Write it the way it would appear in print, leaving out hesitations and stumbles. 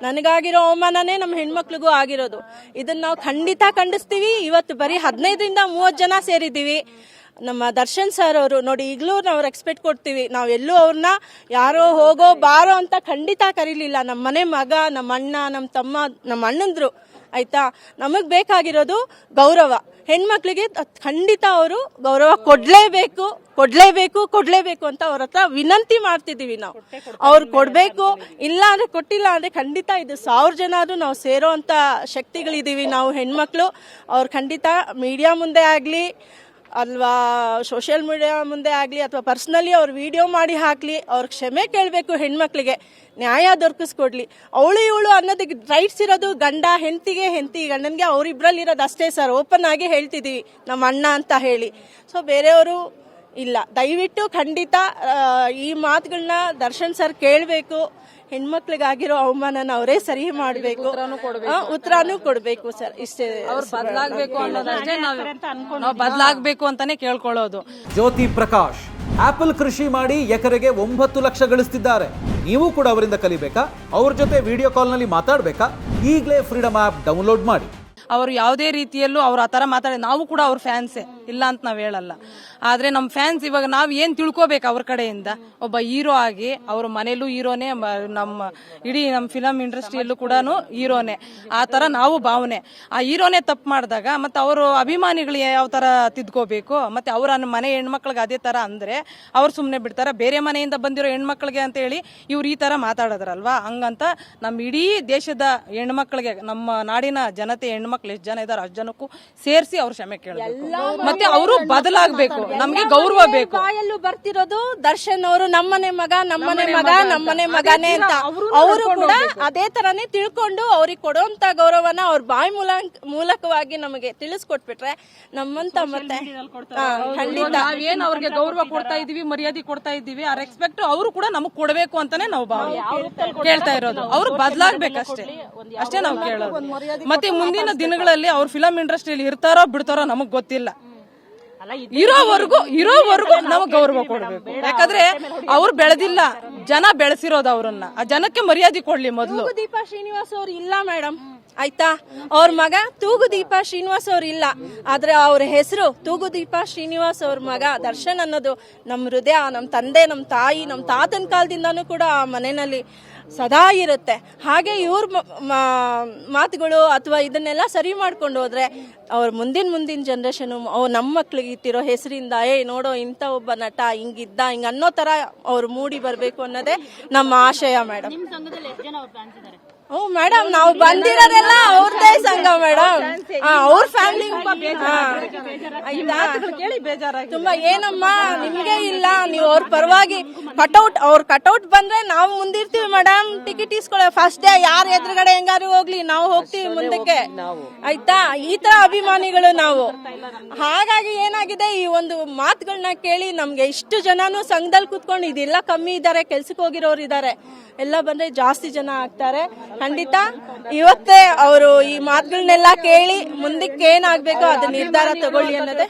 ನನಗಾಗಿರೋ ಅವಮಾನನೇ ನಮ್ಮ ಹೆಣ್ಮಕ್ಳಿಗೂ ಆಗಿರೋದು. ಇದನ್ನ ನಾವು ಖಂಡಿತ ಖಂಡಿಸ್ತೀವಿ. ಇವತ್ತು ಬರೀ 15ರಿಂದ 30 ಜನ ಸೇರಿದ್ದೀವಿ. ನಮ್ಮ ದರ್ಶನ್ ಸರ್ ಅವರು ನೋಡಿ, ಈಗಲೂ ನಾವು ರೆಸ್ಪೆಕ್ಟ್ ಕೊಡ್ತೀವಿ. ನಾವು ಎಲ್ಲೂ ಅವ್ರನ್ನ ಯಾರೋ ಹೋಗೋ ಬಾರೋ ಅಂತ ಖಂಡಿತ ಕರೀಲಿಲ್ಲ. ನಮ್ಮ ಮನೆ ಮಗ, ನಮ್ಮ ಅಣ್ಣ, ನಮ್ಮ ತಮ್ಮ, ನಮ್ಮ ಅಣ್ಣಂದ್ರು, ಆಯ್ತಾ. ನಮಗ್ ಬೇಕಾಗಿರೋದು ಗೌರವ. ಹೆಣ್ಮಕ್ಳಿಗೆ ಖಂಡಿತ ಅವರು ಗೌರವ ಕೊಡ್ಲೇಬೇಕು ಅಂತ ಅವ್ರ ಹತ್ರ ವಿನಂತಿ ಮಾಡ್ತಿದೀವಿ ನಾವು. ಅವ್ರು ಕೊಡ್ಬೇಕು, ಇಲ್ಲ ಅಂದ್ರೆ ಕೊಟ್ಟಿಲ್ಲ ಅಂದ್ರೆ ಖಂಡಿತ ಇದು 1000 ಜನ ಆದ್ರೂ ನಾವು ಸೇರೋ ಅಂತ ಶಕ್ತಿಗಳಿದೀವಿ ನಾವು ಹೆಣ್ಮಕ್ಳು. ಅವ್ರು ಖಂಡಿತ ಮೀಡಿಯಾ ಮುಂದೆ ಆಗ್ಲಿ ಅಲ್ವಾ ಸೋಷಿಯಲ್ ಮೀಡಿಯಾ ಮುಂದೆ ಆಗಲಿ ಅಥವಾ ಪರ್ಸ್ನಲಿ ಅವ್ರು ವಿಡಿಯೋ ಮಾಡಿ ಹಾಕಲಿ, ಅವ್ರಿಗೆ ಕ್ಷಮೆ ಕೇಳಬೇಕು. ಹೆಣ್ಮಕ್ಳಿಗೆ ನ್ಯಾಯ ದೊರಕಿಸ್ಕೊಡ್ಲಿ. ಅವಳು ಇವಳು ಅನ್ನೋದಕ್ಕೆ ರೈಟ್ಸ್ ಇರೋದು ಗಂಡ ಹೆಂಡತಿಗೆ, ಹೆಂಡತಿ ಗಂಡನಿಗೆ, ಅವರಿಬ್ಬರಲ್ಲಿ ಇರೋದು ಅಷ್ಟೇ ಸರ್. ಓಪನ್ ಆಗಿ ಹೇಳ್ತಿದ್ದೀವಿ ನಮ್ಮ ಅಣ್ಣ ಅಂತ ಹೇಳಿ. ಸೊ ಬೇರೆಯವರು ಇಲ್ಲ. ದಯವಿಟ್ಟು ಖಂಡಿತ ಈ ಮಾತುಗಳನ್ನ ದರ್ಶನ್ ಸರ್ ಕೇಳಬೇಕು. ಹೆಣ್ಮಕ್ಳಿಗಾಗಿರೋ ಅವಮಾನನ ಅವರೇ ಸರಿ ಮಾಡಬೇಕು, ಉತ್ತರನೂ ಕೊಡಬೇಕು ಸರ್. ಇಷ್ಟೇ. ಅವ್ರು ಬದಲಾಗಬೇಕು ಅನ್ನೋದಷ್ಟೇ ನಾವು ಬದಲಾಗಬೇಕು ಅಂತಾನೆ ಕೇಳ್ಕೊಳ್ಳೋದು. ಜ್ಯೋತಿ ಪ್ರಕಾಶ್ ಆಪಲ್ ಕೃಷಿ ಮಾಡಿ ಎಕರೆಗೆ 9 ಲಕ್ಷ ಗಳಿಸ್ತಿದ್ದಾರೆ. ನೀವು ಕೂಡ ಅವರಿಂದ ಕಲಿಬೇಕಾ? ಅವ್ರ ಜೊತೆ ವಿಡಿಯೋ ಕಾಲ್ನಲ್ಲಿ ಮಾತಾಡಬೇಕಾ? ಈಗಲೇ ಫ್ರೀಡಮ್ ಆಪ್ ಡೌನ್ಲೋಡ್ ಮಾಡಿ. ಅವರು ಯಾವುದೇ ರೀತಿಯಲ್ಲೂ ಅವ್ರು ಆ ಥರ ಮಾತಾಡಿ, ನಾವು ಕೂಡ ಅವ್ರ ಫ್ಯಾನ್ಸೇ, ಇಲ್ಲ ಅಂತ ನಾವು ಹೇಳಲ್ಲ. ಆದರೆ ನಮ್ಮ ಫ್ಯಾನ್ಸ್ ಇವಾಗ ನಾವು ಏನು ತಿಳ್ಕೊಬೇಕು ಅವ್ರ ಕಡೆಯಿಂದ, ಒಬ್ಬ ಹೀರೋ ಆಗಿ ಅವ್ರ ಮನೇಲೂ ಹೀರೋನೇ, ನಮ್ಮ ಇಡೀ ನಮ್ಮ ಫಿಲಮ್ ಇಂಡಸ್ಟ್ರಿಯಲ್ಲೂ ಕೂಡ ಹೀರೋನೇ. ಆ ಥರ ನಾವು ಭಾವನೆ. ಆ ಹೀರೋನೇ ತಪ್ಪು ಮಾಡಿದಾಗ ಮತ್ತು ಅವರು ಅಭಿಮಾನಿಗಳು ಯಾವ ಥರ ತಿದ್ಕೋಬೇಕು, ಮತ್ತು ಅವರ ಮನೆ ಹೆಣ್ಮಕ್ಳಿಗೆ ಅದೇ ಥರ ಅಂದರೆ ಅವ್ರು ಸುಮ್ಮನೆ ಬಿಡ್ತಾರೆ. ಬೇರೆ ಮನೆಯಿಂದ ಬಂದಿರೋ ಹೆಣ್ಮಕ್ಳಿಗೆ ಅಂತ ಹೇಳಿ ಇವ್ರು ಈ ಥರ ಮಾತಾಡೋದ್ರಲ್ವಾ. ಹಂಗಂತ ನಮ್ಮ ಇಡೀ ದೇಶದ ಹೆಣ್ಮಕ್ಳಿಗೆ, ನಮ್ಮ ನಾಡಿನ ಜನತೆ ಹೆಣ್ಮಕ್ಳು ಎಷ್ಟು ಜನ ಇದಾರೆ ಅಷ್ಟು ಜನಕ್ಕೂ ಸೇರಿಸಿ ಅವ್ರು ಕ್ಷಮೆ ಕೇಳಬೇಕು. ಮತ್ತೆ ಅವರು ಬದಲಾಗಬೇಕು, ನಮ್ಗೆ ಗೌರವ ಬೇಕು. ಬಾಯಲ್ಲೂ ಬರ್ತಿರೋದು ದರ್ಶನ್ ಅವರು ನಮ್ಮನೆ ಮಗನೇ ಅಂತ. ಅವರು ಕೂಡ ಅದೇ ತರಾನೇ ತಿಳ್ಕೊಂಡು ಅವ್ರಿಗೆ ಕೊಡುವಂತ ಗೌರವನ ಅವ್ರ ಬಾಯಿ ಮೂಲಕವಾಗಿ ನಮಗೆ ತಿಳಿಸ್ಕೊಟ್ಬಿಟ್ರೆ ನಮ್ಮಂತ ಮತ್ತೆ ಖಂಡಿತ ನಾವೇನ್ ಅವ್ರಿಗೆ ಗೌರವ ಕೊಡ್ತಾ ಇದೀವಿ, ಮರ್ಯಾದೆ ಕೊಡ್ತಾ ಇದೀವಿ, ಆ ರೆಸ್ಪೆಕ್ಟ್ ಅವರು ಕೂಡ ನಮಗ್ ಕೊಡ್ಬೇಕು ಅಂತಾನೆ ನಾವು ಕೇಳ್ತಾ ಇರೋದು. ಅವ್ರು ಬದಲಾಗ್ಬೇಕಷ್ಟೇ, ಅಷ್ಟೇ ನಾವು ಕೇಳೋದು. ಮತ್ತೆ ಮುಂದಿನ ದಿನಗಳಲ್ಲಿ ಅವ್ರ ಫಿಲಂ ಇಂಡಸ್ಟ್ರಿಯಲ್ಲಿ ಇರ್ತಾರೋ ಬಿಡ್ತಾರೋ ನಮಗ್ ಗೊತ್ತಿಲ್ಲ. ಇರೋವರೆಗೂ ನಮಗ್ ಗೌರವ ಕೊಡ್ಬೇಕು. ಯಾಕಂದ್ರೆ ಅವ್ರು ಬೆಳೆದಿಲ್ಲ, ಜನ ಬೆಳೆಸಿರೋದು ಅವ್ರನ್ನ. ಆ ಜನಕ್ಕೆ ಮರ್ಯಾದೆ ಕೊಡ್ಲಿ ಮೊದಲು. ದೀಪಾ ಶ್ರೀನಿವಾಸ್ ಅವ್ರು ಇಲ್ಲ ಮೇಡಮ್, ಆಯ್ತಾ. ಅವ್ರ ಮಗ ತೂಗುದೀಪ ಶ್ರೀನಿವಾಸ್ ಅವ್ರು ಇಲ್ಲ, ಆದ್ರೆ ಅವ್ರ ಹೆಸರು ತೂಗುದೀಪ ಶ್ರೀನಿವಾಸ್ ಅವ್ರ ಮಗ ದರ್ಶನ್ ಅನ್ನೋದು ನಮ್ಮ ಹೃದಯ, ನಮ್ಮ ತಂದೆ, ನಮ್ಮ ತಾಯಿ, ನಮ್ಮ ತಾತನ ಕಾಲದಿಂದಾನು ಕೂಡ ಆ ಮನೆಯಲ್ಲಿ ಸದಾ ಇರುತ್ತೆ. ಹಾಗೆ ಇವ್ರ ಮಾತುಗಳು ಅಥವಾ ಇದನ್ನೆಲ್ಲ ಸರಿ ಮಾಡ್ಕೊಂಡು ಹೋದ್ರೆ ಅವ್ರ ಮುಂದಿನ ಜನರೇಷನ್ ನಮ್ಮ ಮಕ್ಳಿಗೆ ಇತ್ತಿರೋ ಹೆಸರಿಂದ ನೋಡೋ ಇಂಥ ಒಬ್ಬ ನಟ ಹಿಂಗಿದ್ದ ಹಿಂಗ ಅನ್ನೋ ತರ ಅವ್ರು ಮೂಡಿ ಬರ್ಬೇಕು ಅನ್ನೋದೇ ನಮ್ಮ ಆಶಯ ಮೇಡಮ್. ಮೇಡಮ್ ನಾವು ಬಂದಿರೋದೆಲ್ಲ ಅವ್ರದೇ ಸಂಘ ಮೇಡಮ್, ಅವ್ರ ಫ್ಯಾಮಿಲಿ ತುಂಬಾ ಏನಮ್ಮ ನಿಮ್ಗೆ ಇಲ್ಲ, ನೀವು ಅವ್ರ ಪರವಾಗಿ ಕಟೌಟ್ ಬಂದ್ರೆ ನಾವು ಮುಂದಿರ್ತೀವಿ ಮೇಡಮ್. ಟಿಕೆಟ್ ಇಸ್ಕೊಳ್ಳೋ ಫಸ್ಟ್ ಡೇ ಯಾರು ಎದುರುಗಡೆ ಹೆಂಗಾರು ಹೋಗ್ಲಿ ನಾವು ಹೋಗ್ತೀವಿ ಮುಂದಕ್ಕೆ, ಆಯ್ತಾ. ಈ ತರ ಅಭಿಮಾನಿಗಳು ನಾವು. ಹಾಗಾಗಿ ಏನಾಗಿದೆ, ಈ ಒಂದು ಮಾತುಗಳನ್ನ ಕೇಳಿ ನಮ್ಗೆ ಇಷ್ಟು ಜನನು ಸಂಘದಲ್ಲಿ ಕೂತ್ಕೊಂಡು ಇದೆಲ್ಲ ಕಮ್ಮಿ ಇದ್ದಾರೆ, ಕೆಲ್ಸಕ್ಕೆ ಹೋಗಿರೋರು ಇದ್ದಾರೆ, ಎಲ್ಲ ಬಂದ್ರೆ ಜಾಸ್ತಿ ಜನ ಆಗ್ತಾರೆ. ಖಂಡಿತ ಇವತ್ತೇ ಅವರು ಈ ಮಾತುಗಳನ್ನೆಲ್ಲ ಕೇಳಿ ಮುಂದಕ್ಕೆ ಏನಾಗ್ಬೇಕೋ ಅದು ನಿರ್ಧಾರ ತಗೊಳ್ಳಿ ಅನ್ನೋದೇ